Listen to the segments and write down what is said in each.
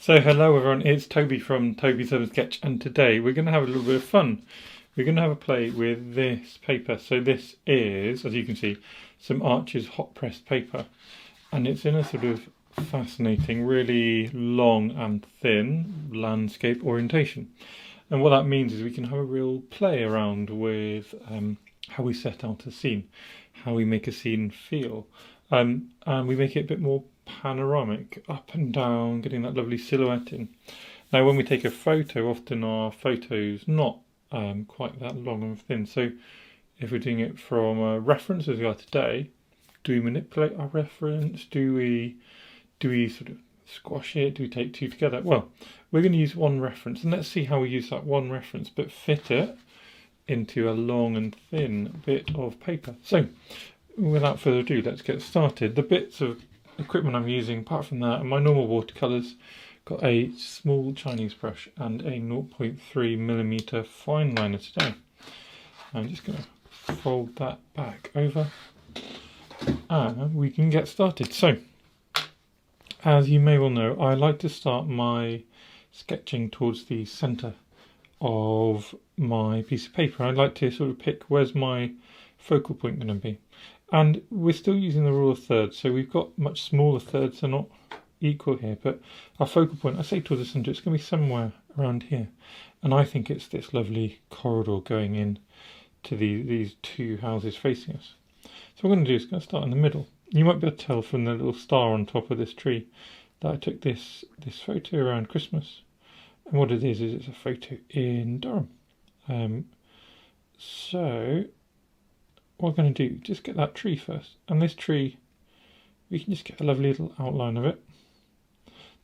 So hello everyone, it's Toby from Toby's Sketch, and today we're going to have a little bit of fun. We're going to have a play with this paper. So this is, as you can see, some Arches hot pressed paper, and it's in a sort of fascinating, really long and thin landscape orientation. And what that means is we can have a real play around with how we set out a scene, how we make a scene feel, and we make it a bit more panoramic, up and down, getting that lovely silhouette in. Now when we take a photo, often our photo's not quite that long and thin, so if we're doing it from a reference as we are today, do we manipulate our reference? Do we sort of squash it? Do we take two together? Well, we're going to use one reference, and let's see how we use that one reference but fit it into a long and thin bit of paper. So without further ado, let's get started. The bits of equipment I'm using, apart from that, are my normal watercolours. Got a small Chinese brush and a 0.3mm fine liner today. I'm just going to fold that back over and we can get started. So, as you may well know, I like to start my sketching towards the centre of my piece of paper. I like to sort of pick where's my focal point going to be. And we're still using the rule of thirds, so we've got much smaller thirds, they're not equal here, but our focal point, I say towards the centre, it's going to be somewhere around here. And I think it's this lovely corridor going in to these two houses facing us. So what I'm going to do is going to start in the middle. You might be able to tell from the little star on top of this tree that I took this photo around Christmas. And what it is it's a photo in Durham. So what we're going to do, just get that tree first. And this tree, we can just get a lovely little outline of it.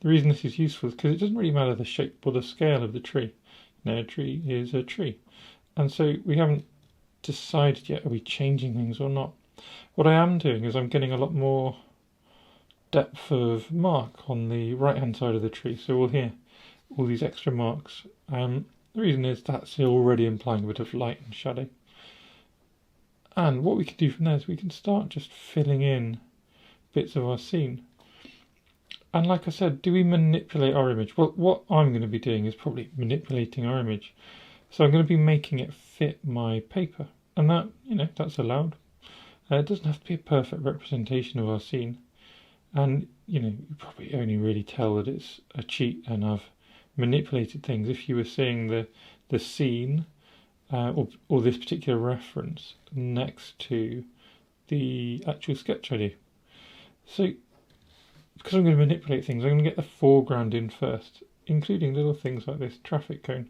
The reason this is useful is because it doesn't really matter the shape or the scale of the tree. A tree is a tree. And so we haven't decided yet, are we changing things or not? What I am doing is I'm getting a lot more depth of mark on the right hand side of the tree. So we'll hear all these extra marks. The reason is that's already implying a bit of light and shadow. And what we can do from there is we can start just filling in bits of our scene. And like I said, do we manipulate our image? Well, what I'm going to be doing is probably manipulating our image. So I'm going to be making it fit my paper. And that, that's allowed. It doesn't have to be a perfect representation of our scene. And, you probably only really tell that it's a cheat and I've manipulated things if you were seeing the scene or this particular reference next to the actual sketch I do. So, because I'm going to manipulate things, I'm going to get the foreground in first, including little things like this traffic cone,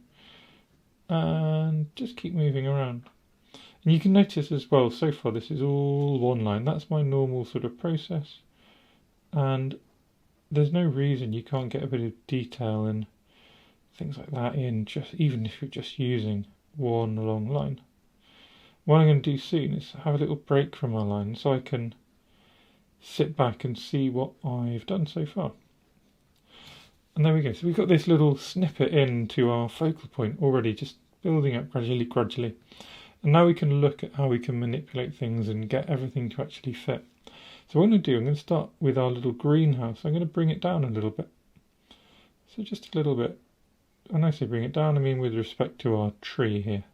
and just keep moving around. And you can notice as well, so far this is all one line. That's my normal sort of process, and there's no reason you can't get a bit of detail and things like that in, just even if you're just using one long line. What I'm going to do soon is have a little break from my line so I can sit back and see what I've done so far. And there we go. So we've got this little snippet into our focal point already, just building up gradually. And now we can look at how we can manipulate things and get everything to actually fit. So what I'm going to do, I'm going to start with our little greenhouse. I'm going to bring it down a little bit. So just a little bit. When I say bring it down, I mean with respect to our tree here.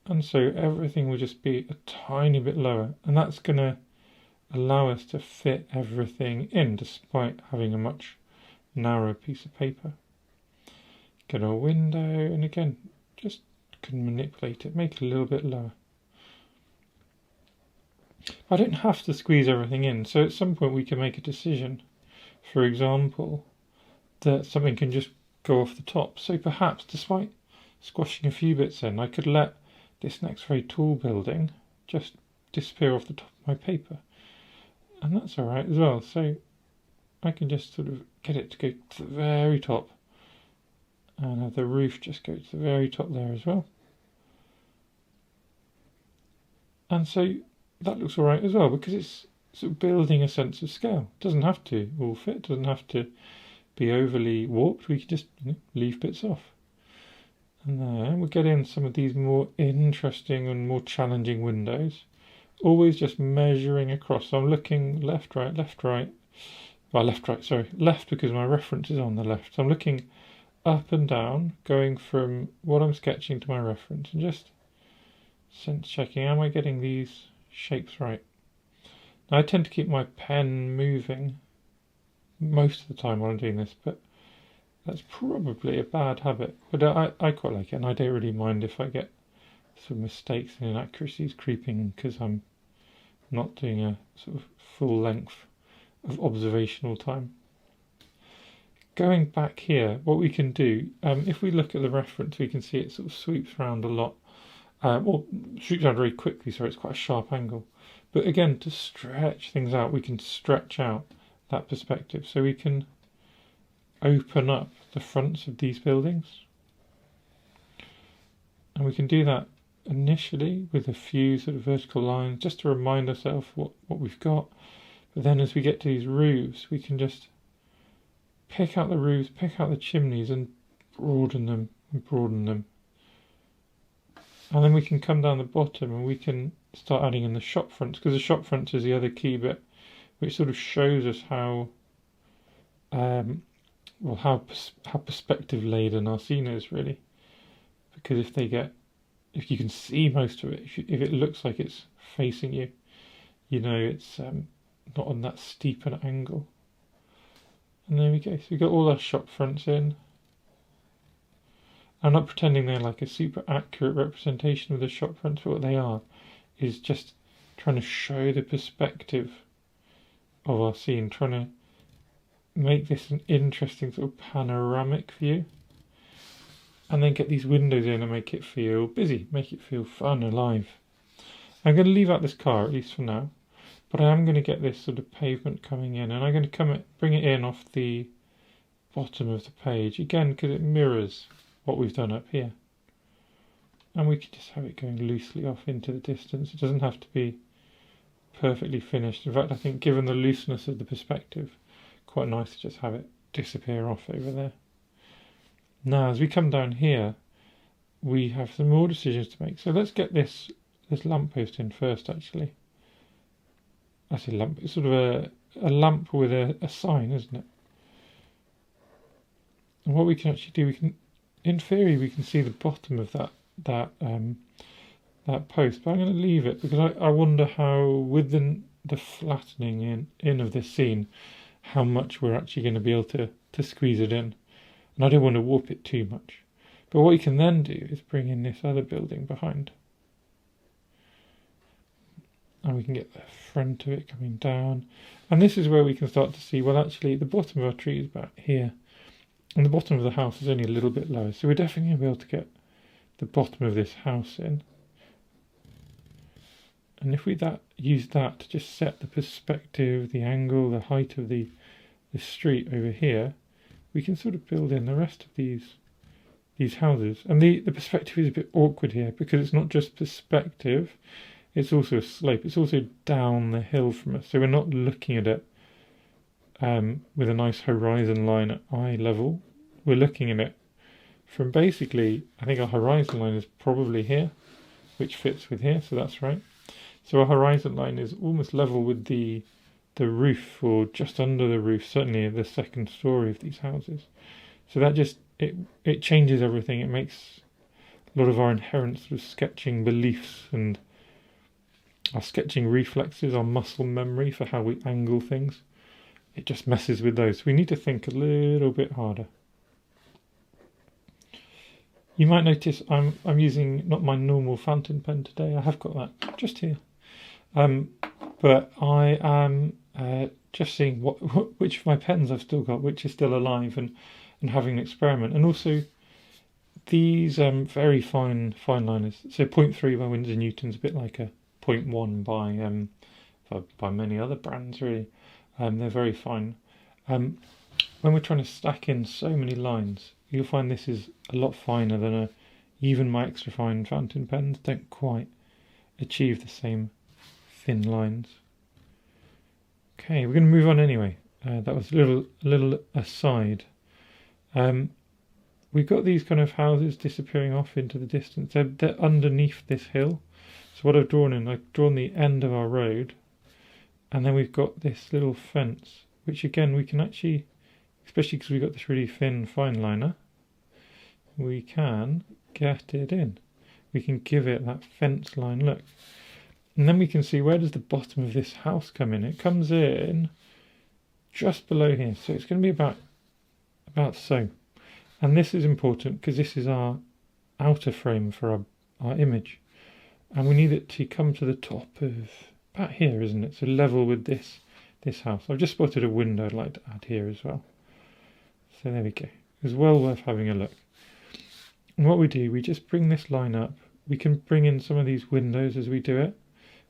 And so everything will just be a tiny bit lower, and that's going to allow us to fit everything in despite having a much narrower piece of paper. Get our window, and again, just can manipulate it, make it a little bit lower. I don't have to squeeze everything in, so at some point we can make a decision, for example, that something can just go off the top. So perhaps, despite squashing a few bits in, I could let this next very tall building just disappear off the top of my paper. And that's alright as well. So I can just sort of get it to go to the very top and have the roof just go to the very top there as well. And so that looks alright as well, because it's sort of building a sense of scale. It doesn't have to all fit, doesn't have to be overly warped. We can just leave bits off. And then we'll get in some of these more interesting and more challenging windows. Always just measuring across. So I'm looking left, right, well, left, right, sorry, left because my reference is on the left. So I'm looking up and down, going from what I'm sketching to my reference, and just sense checking, am I getting these shapes right? Now I tend to keep my pen moving most of the time while I'm doing this, but that's probably a bad habit. But I quite like it, and I don't really mind if I get some mistakes and inaccuracies creeping because I'm not doing a sort of full length of observational time. Going back here, what we can do, if we look at the reference, we can see it sort of sweeps around a lot, or sweeps around very quickly, so it's quite a sharp angle. But again, to stretch things out, we can stretch out that perspective. So we can open up the fronts of these buildings. And we can do that initially with a few sort of vertical lines, just to remind ourselves what we've got. But then as we get to these roofs, we can just pick out the roofs, pick out the chimneys and broaden them and broaden them. And then we can come down the bottom and we can start adding in the shop fronts, because the shop fronts is the other key bit, which sort of shows us how how perspective laden our scene is, really. Because if you can see most of it, if it looks like it's facing you, you know it's not on that steep an angle. And there we go. So we've got all our shop fronts in. I'm not pretending they're like a super accurate representation of the shop fronts, but what they are is just trying to show the perspective of our scene, trying to make this an interesting sort of panoramic view, and then get these windows in and make it feel busy, make it feel fun, alive. I'm going to leave out this car, at least for now, but I am going to get this sort of pavement coming in, and I'm going to bring it in off the bottom of the page, again because it mirrors what we've done up here. And we can just have it going loosely off into the distance. It doesn't have to be perfectly finished. In fact, I think given the looseness of the perspective, quite nice to just have it disappear off over there. Now, as we come down here, we have some more decisions to make. So let's get this lamppost in first, actually. I say lamp, it's sort of a lamp with a sign, isn't it? And what we can actually do, in theory, we can see the bottom of that post, but I'm going to leave it because I wonder how, with the flattening in of this scene, how much we're actually going to be able to squeeze it in. And I don't want to warp it too much. But what you can then do is bring in this other building behind. And we can get the front of it coming down. And this is where we can start to see, well, actually, the bottom of our tree is about here. And the bottom of the house is only a little bit lower. So we're definitely going to be able to get the bottom of this house in. And if we use that to just set the perspective, the angle, the height of the street over here, we can sort of build in the rest of these houses. And the perspective is a bit awkward here because it's not just perspective, it's also a slope. It's also down the hill from us. So we're not looking at it with a nice horizon line at eye level. We're looking at it from basically, I think our horizon line is probably here, which fits with here, so that's right. So our horizon line is almost level with the roof, or just under the roof, certainly the second story of these houses. So that just, it changes everything. It makes a lot of our inherent sort of sketching beliefs and our sketching reflexes, our muscle memory for how we angle things, it just messes with those. We need to think a little bit harder. You might notice I'm using not my normal fountain pen today. I have got that just here. But I am just seeing which of my pens I've still got, which is still alive, and having an experiment. And also these very fine liners. So 0.3 by Winsor Newton's a bit like a 0.1 by many other brands, really. They're very fine. When we're trying to stack in so many lines, you'll find this is a lot finer than even my extra fine fountain pens don't quite achieve the same thin lines. Okay, we're going to move on anyway. That was a little aside. We've got these kind of houses disappearing off into the distance. They're underneath this hill. So what I've drawn the end of our road, and then we've got this little fence which again we can actually, especially because we've got this really thin fine liner, we can get it in. We can give it that fence line look. And then we can see, where does the bottom of this house come in? It comes in just below here. So it's going to be about so. And this is important because this is our outer frame for our image. And we need it to come to the top of about here, isn't it? So level with this house. I've just spotted a window I'd like to add here as well. So there we go. It's well worth having a look. And what we do, we just bring this line up. We can bring in some of these windows as we do it.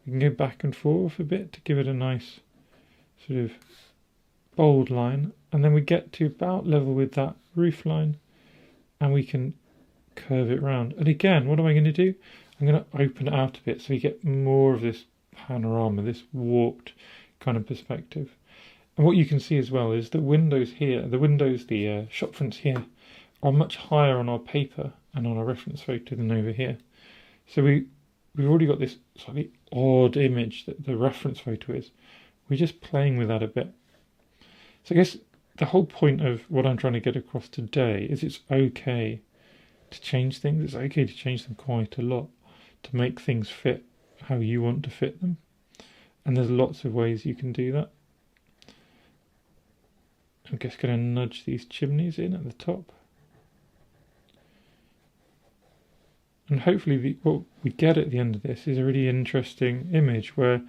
We can go back and forth a bit to give it a nice sort of bold line. And then we get to about level with that roof line. And we can curve it round. And again, what am I going to do? I'm going to open it out a bit so we get more of this panorama, this warped kind of perspective. And what you can see as well is the windows here, the shop fronts here, are much higher on our paper and on our reference photo than over here. So we've already got this slightly odd image that the reference photo is. We're just playing with that a bit. So I guess the whole point of what I'm trying to get across today is it's okay to change things. It's okay to change them quite a lot, to make things fit how you want to fit them. And there's lots of ways you can do that. I'm just going to nudge these chimneys in at the top. And hopefully what we get at the end of this is a really interesting image where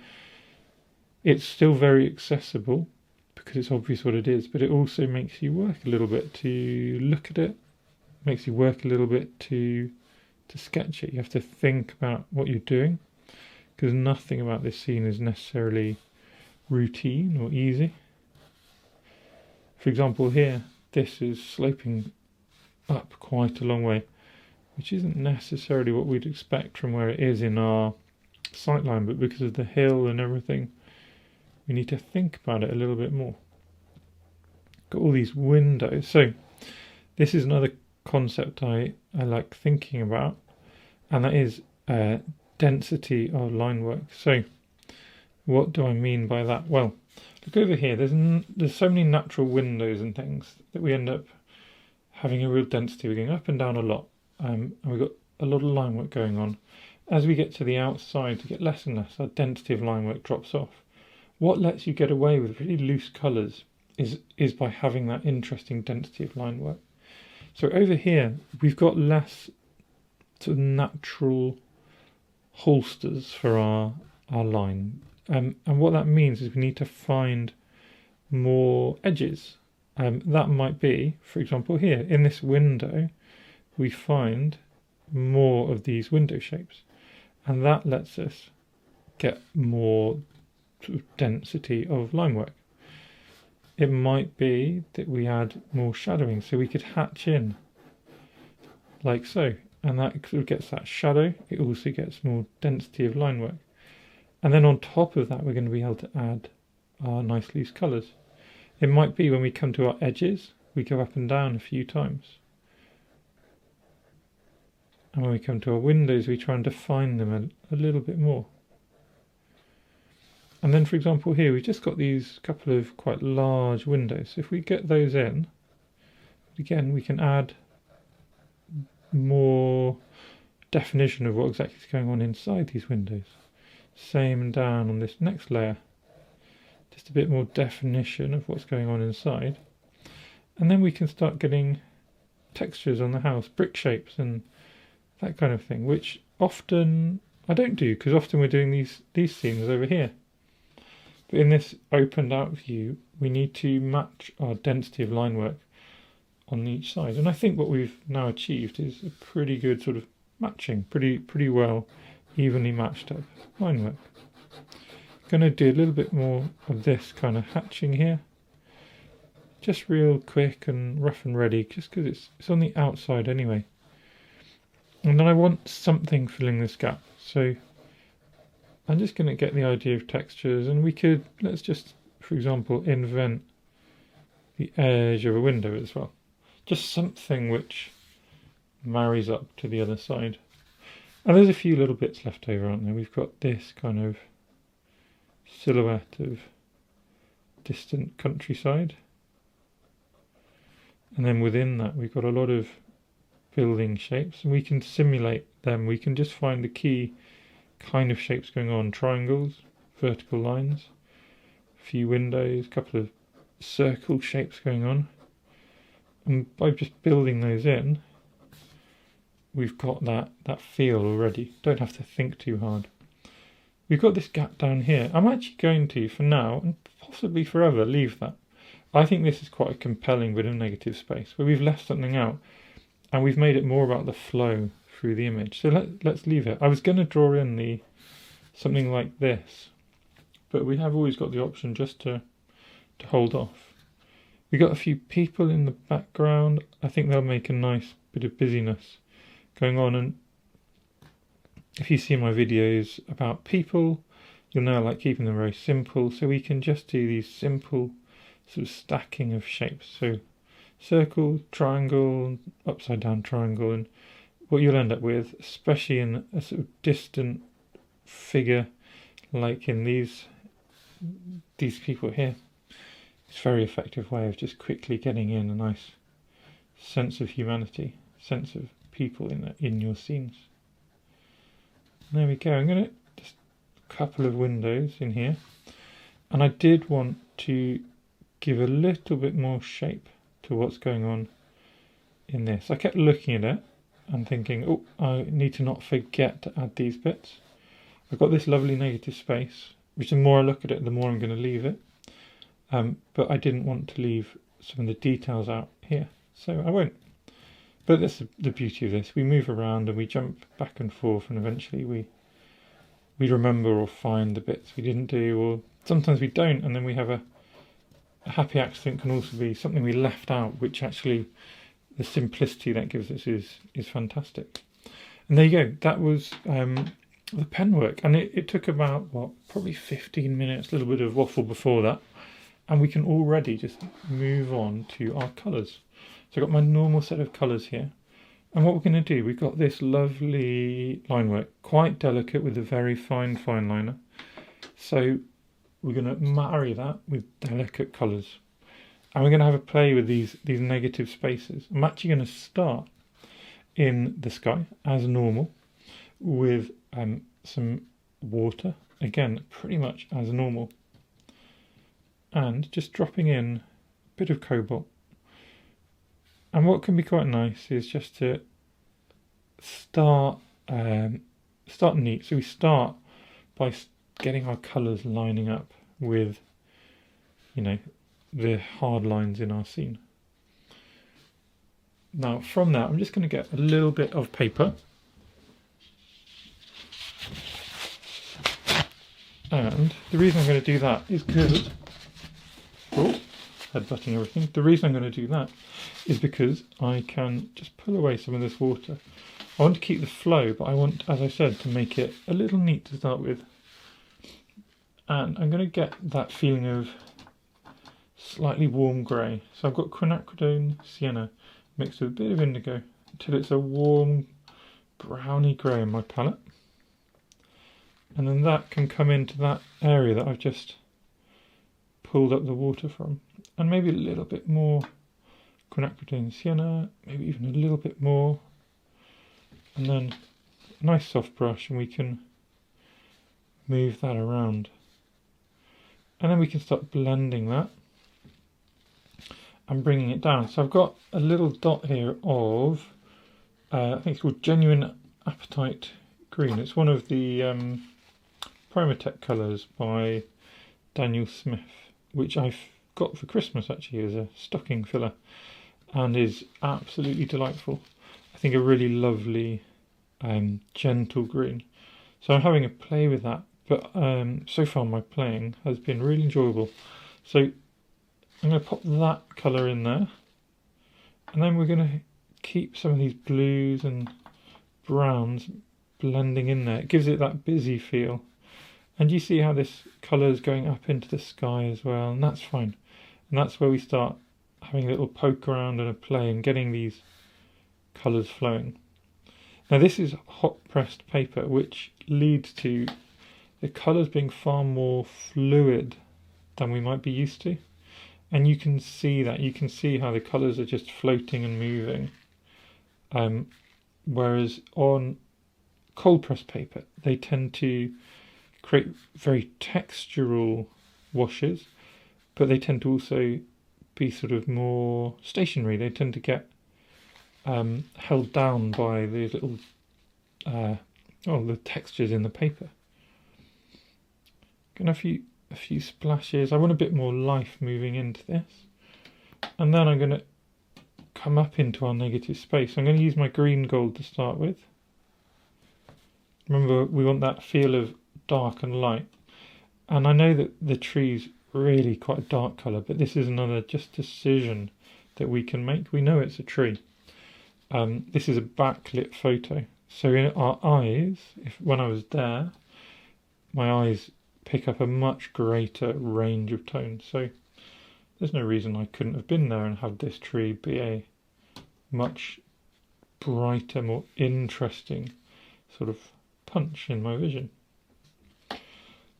it's still very accessible because it's obvious what it is, but it also makes you work a little bit to look at it, makes you work a little bit to sketch it. You have to think about what you're doing because nothing about this scene is necessarily routine or easy. For example, here, this is sloping up quite a long way, which isn't necessarily what we'd expect from where it is in our sightline, but because of the hill and everything, we need to think about it a little bit more. Got all these windows. So this is another concept I like thinking about, and that is density of line work. So what do I mean by that? Well, look over here. There's so many natural windows and things that we end up having a real density. We're going up and down a lot. And we've got a lot of line work going on. As we get to the outside, to get less and less, our density of line work drops off. What lets you get away with really loose colours is by having that interesting density of line work. So over here, we've got less sort of natural holsters for our line. And what that means is we need to find more edges. That might be, for example, here, in this window, we find more of these window shapes, and that lets us get more sort of density of line work. It might be that we add more shadowing, so we could hatch in like so, and that sort of gets that shadow. It also gets more density of line work, and then on top of that we're going to be able to add our nice loose colours. It might be when we come to our edges we go up and down a few times. And when we come to our windows, we try and define them a little bit more. And then, for example, here we've just got these couple of quite large windows. So if we get those in, again, we can add more definition of what exactly is going on inside these windows. Same down on this next layer. Just a bit more definition of what's going on inside. And then we can start getting textures on the house, brick shapes and that kind of thing, which often I don't do because often we're doing these scenes over here. But in this opened out view, we need to match our density of line work on each side. And I think what we've now achieved is a pretty good sort of matching, pretty well evenly matched up line work. Going to do a little bit more of this kind of hatching here. Just real quick and rough and ready, just because it's on the outside anyway. And then I want something filling this gap. So I'm just going to get the idea of textures, and let's just, for example, invent the edge of a window as well. Just something which marries up to the other side. And there's a few little bits left over, aren't there? We've got this kind of silhouette of distant countryside. And then within that we've got a lot of building shapes, and we can simulate them. We can just find the key kind of shapes going on: triangles, vertical lines, a few windows, a couple of circle shapes going on. And by just building those in, we've got that feel already. Don't have to think too hard. We've got this gap down here. I'm actually going to, for now, and possibly forever, leave that. I think this is quite a compelling bit of negative space, where we've left something out and we've made it more about the flow through the image. So let's leave it. I was going to draw in something like this, but we have always got the option just to hold off. We've got a few people in the background. I think they'll make a nice bit of busyness going on. And if you see my videos about people, you'll know I like keeping them very simple. So we can just do these simple sort of stacking of shapes. So circle, triangle, upside down triangle, and what you'll end up with, especially in a sort of distant figure like in these people here, it's a very effective way of just quickly getting in a nice sense of humanity, sense of people in your scenes. There we go. I'm going to just a couple of windows in here, and I did want to give a little bit more shape to what's going on in this. I kept looking at it and thinking, oh, I need to not forget to add these bits. I've got this lovely negative space, which the more I look at it, the more I'm going to leave it. But I didn't want to leave some of the details out here, so I won't. But that's the beauty of this. We move around and we jump back and forth, and eventually we remember or find the bits we didn't do, or sometimes we don't, and then we have a happy accident. Can also be something we left out, which actually the simplicity that gives us is fantastic. And there you go. That was the pen work, and it took about probably 15 minutes, a little bit of waffle before that, and we can already just move on to our colours. So I've got my normal set of colours here, and what we're going to do, we've got this lovely line work, quite delicate with a very fine liner. So we're going to marry that with delicate colours, and we're going to have a play with these negative spaces. I'm actually going to start in the sky as normal with some water, again pretty much as normal, and just dropping in a bit of cobalt. And what can be quite nice is just to start neat. So we start by getting our colours lining up with, the hard lines in our scene. Now from that, I'm just going to get a little bit of paper, and the reason I'm going to do that is because headbutting everything. The reason I'm going to do that is because I can just pull away some of this water. I want to keep the flow, but I want, as I said, to make it a little neat to start with. And I'm going to get that feeling of slightly warm grey. So I've got quinacridone sienna mixed with a bit of indigo until it's a warm browny grey in my palette. And then that can come into that area that I've just pulled up the water from. And maybe a little bit more quinacridone sienna, maybe even a little bit more. And then a nice soft brush, and we can move that around. And then we can start blending that and bringing it down. So I've got a little dot here of, I think it's called Genuine Apatite Green. It's one of the Primatech colours by Daniel Smith, which I've got for Christmas actually as a stocking filler, and is absolutely delightful. I think a really lovely gentle green. So I'm having a play with that, but so far my playing has been really enjoyable. So I'm going to pop that colour in there, and then we're going to keep some of these blues and browns blending in there. It gives it that busy feel. And you see how this colour is going up into the sky as well, and that's fine. And that's where we start having a little poke around and a play and getting these colours flowing. Now this is hot pressed paper, which leads to the colours being far more fluid than we might be used to. And you can see that. You can see how the colours are just floating and moving. Whereas on cold press paper, they tend to create very textural washes, but they tend to also be sort of more stationary. They tend to get held down by the little the textures in the paper. Gonna have a few splashes. I want a bit more life moving into this, and then I'm going to come up into our negative space. I'm going to use my green gold to start with. Remember, we want that feel of dark and light, and I know that the tree's really quite a dark colour, but this is another just decision that we can make. We know it's a tree. This is a backlit photo, so in our eyes, when I was there, my eyes pick up a much greater range of tones, so there's no reason I couldn't have been there and have this tree be a much brighter, more interesting sort of punch in my vision.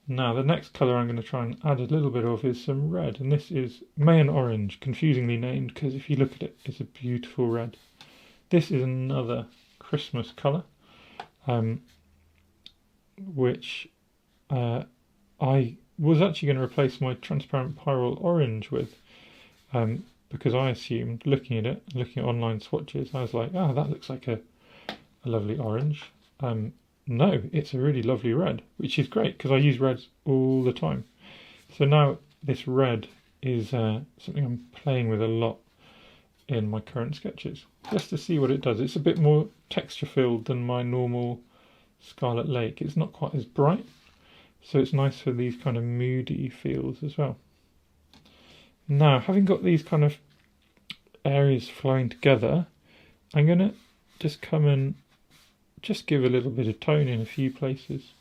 Now the next colour I'm going to try and add a little bit of is some red, and this is Mayan orange, confusingly named because if you look at it, it's a beautiful red. This is another Christmas colour, which I was actually going to replace my transparent pyrrole orange with, because I assumed, looking at online swatches, I was like, that looks like a lovely orange. No, it's a really lovely red, which is great because I use reds all the time. So now this red is something I'm playing with a lot in my current sketches, just to see what it does. It's a bit more texture filled than my normal Scarlet Lake. It's not quite as bright, so it's nice for these kind of moody feels as well. Now, having got these kind of areas flowing together, I'm going to just come and just give a little bit of tone in a few places.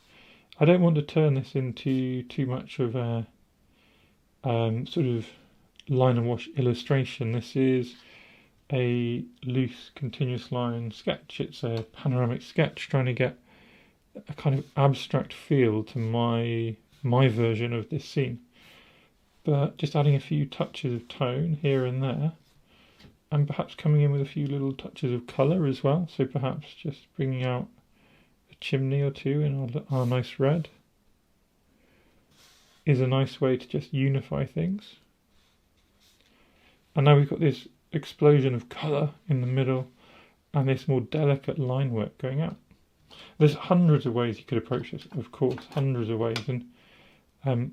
I don't want to turn this into too much of a sort of line and wash illustration. This is a loose continuous line sketch. It's a panoramic sketch trying to get a kind of abstract feel to my version of this scene, but just adding a few touches of tone here and there, and perhaps coming in with a few little touches of colour as well. So perhaps just bringing out a chimney or two in our nice red is a nice way to just unify things. And now we've got this explosion of colour in the middle and this more delicate line work going out. There's hundreds of ways you could approach this, of course, hundreds of ways, and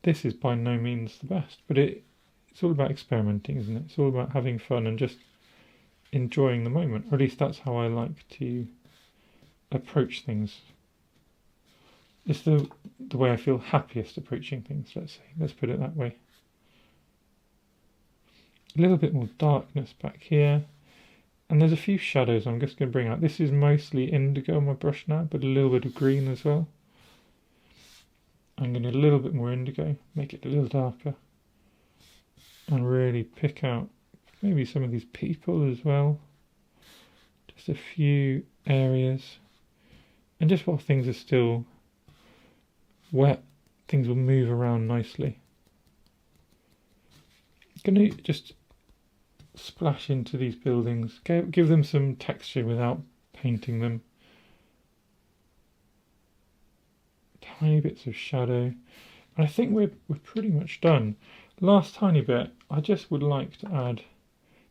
this is by no means the best, but it's all about experimenting, isn't it? It's all about having fun and just enjoying the moment, or at least that's how I like to approach things. It's the way I feel happiest approaching things, let's put it that way. A little bit more darkness back here. And there's a few shadows I'm just going to bring out. This is mostly indigo on my brush now, but a little bit of green as well. I'm going to do a little bit more indigo, make it a little darker, and really pick out maybe some of these people as well. Just a few areas. And just while things are still wet, things will move around nicely. I'm going to just splash into these buildings, give them some texture without painting them. Tiny bits of shadow, and I think we're pretty much done. Last tiny bit, I just would like to add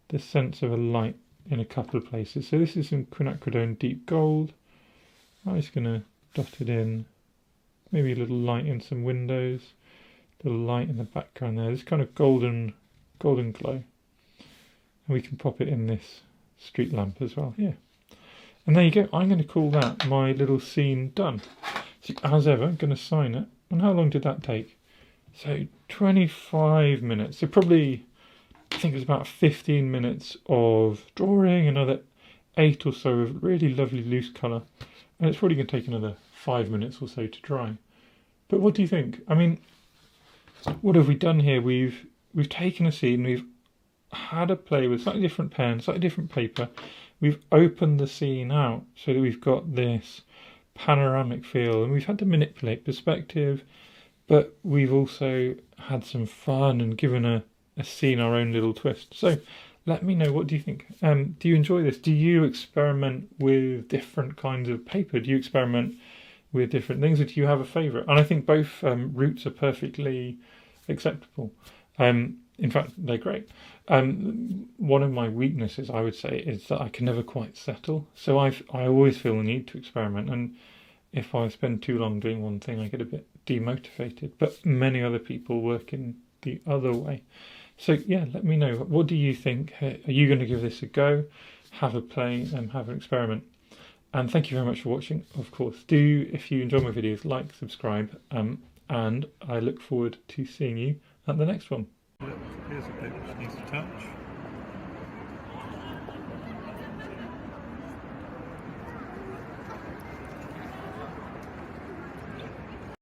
the sense of a light in a couple of places. So this is some quinacridone deep gold. I'm just going to dot it in, maybe a little light in some windows, a little light in the background there. This kind of golden glow. And we can pop it in this street lamp as well, yeah. And there you go. I'm going to call that my little scene done. So as ever, I'm going to sign it. And how long did that take? So 25 minutes. So probably, I think it was about 15 minutes of drawing, another 8 or so of really lovely loose colour. And it's probably going to take another 5 minutes or so to dry. But what do you think? I mean, what have we done here? We've taken a scene, we've had a play with slightly different pen, slightly different paper. We've opened the scene out so that we've got this panoramic feel, and we've had to manipulate perspective, but we've also had some fun and given a scene our own little twist. So let me know, what do you think? Do you enjoy this? Do you experiment with different kinds of paper? Do you experiment with different things, or do you have a favourite? And I think both routes are perfectly acceptable. In fact, they're great. One of my weaknesses, I would say, is that I can never quite settle. So I always feel the need to experiment, and if I spend too long doing one thing, I get a bit demotivated. But many other people work in the other way. So yeah, let me know. What do you think? Are you going to give this a go? Have a play and have an experiment. And thank you very much for watching. Of course, do, if you enjoy my videos, like, subscribe, and I look forward to seeing you at the next one. Here's a bit which needs to touch.